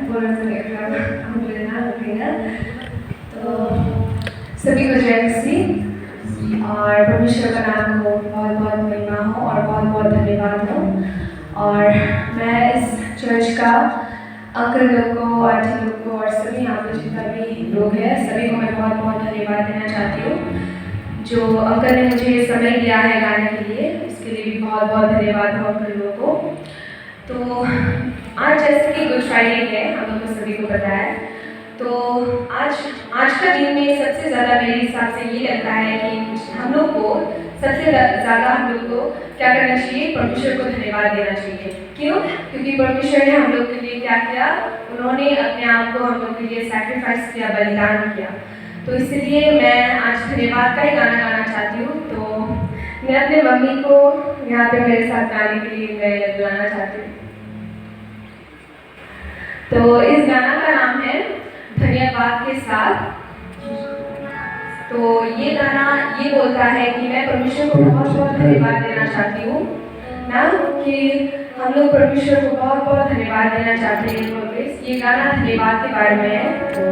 बोलना चाहिए हम लेना लगेगा। तो सभी को जय मसीह और परमेश्वर का नाम को बहुत बहुत महिमा हो और बहुत बहुत धन्यवाद हो। और मैं इस चर्च का अंकल लोग को, आंटी लोग को और सभी यहाँ पे जितना भी लोग हैं सभी को मैं बहुत बहुत धन्यवाद देना चाहती हूँ। जो अंकल ने मुझे समय दिया है गाने के लिए, उसके लिए भी बहुत बहुत धन्यवाद हो अंकल लोगों को। तो आज जैसे कि गुड फ्राइडे है, हम लोग को सभी को पता है, तो आज का दिन में सबसे ज़्यादा मेरे हिसाब से ये लगता है कि हम लोग को सबसे ज़्यादा हम लोग को क्या करना चाहिए, परमेश्वर को धन्यवाद देना चाहिए। क्यों? क्योंकि परमेश्वर ने हम लोग के लिए क्या किया, उन्होंने अपने आप को हम लोग के लिए सैक्रिफाइस किया, बलिदान किया। तो इसलिए मैं आज धन्यवाद का ही गाना गाना चाहती हूँ। तो मैं अपने मम्मी को यहाँ पे मेरे साथ गाने के लिए मैं बुलाना चाहती हूँ। तो इस गाना का नाम है धन्यवाद के साथ। तो ये गाना ये बोलता है कि मैं परमेश्वर को बहुत बहुत धन्यवाद देना चाहती हूँ ना, कि हम लोग परमेश्वर को बहुत बहुत धन्यवाद देना चाहते हैं। ये गाना धन्यवाद के बारे में है। तो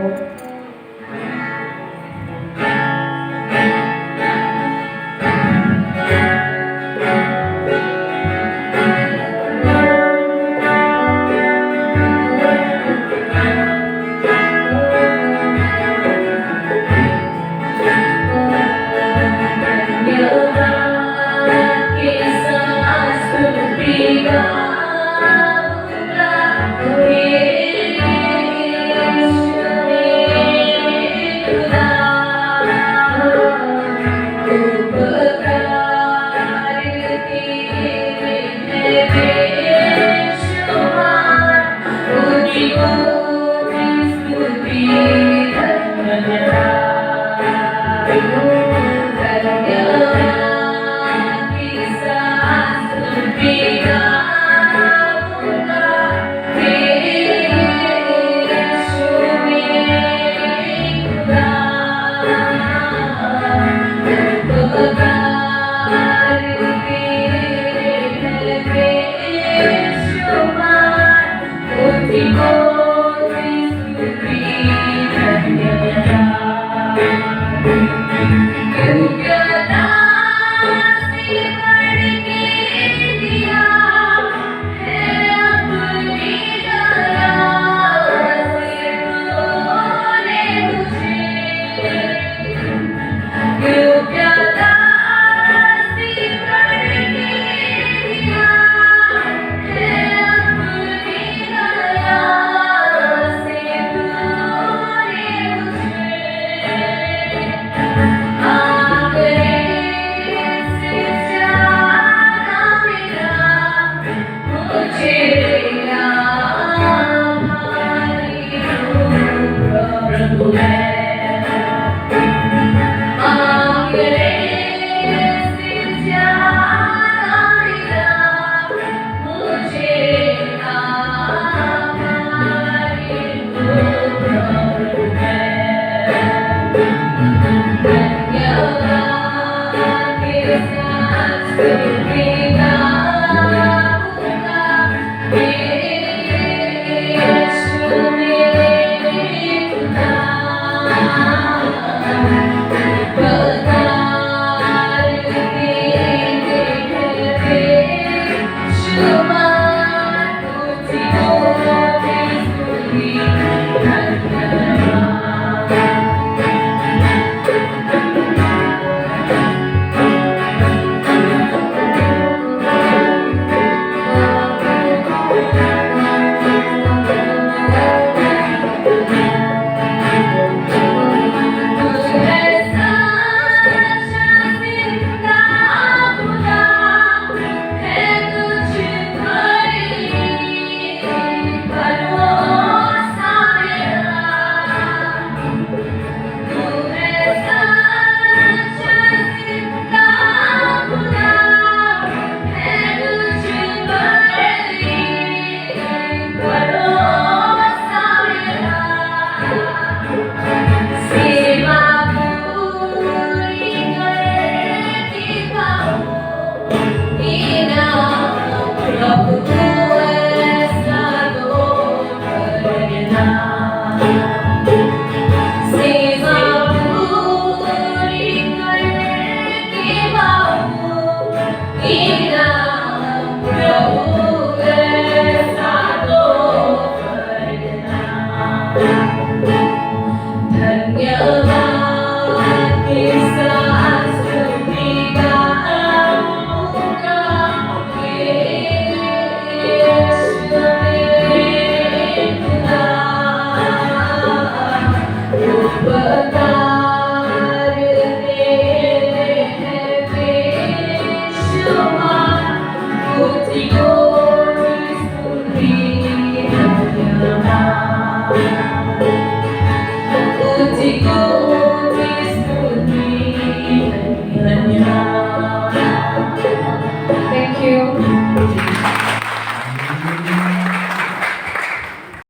प्रभु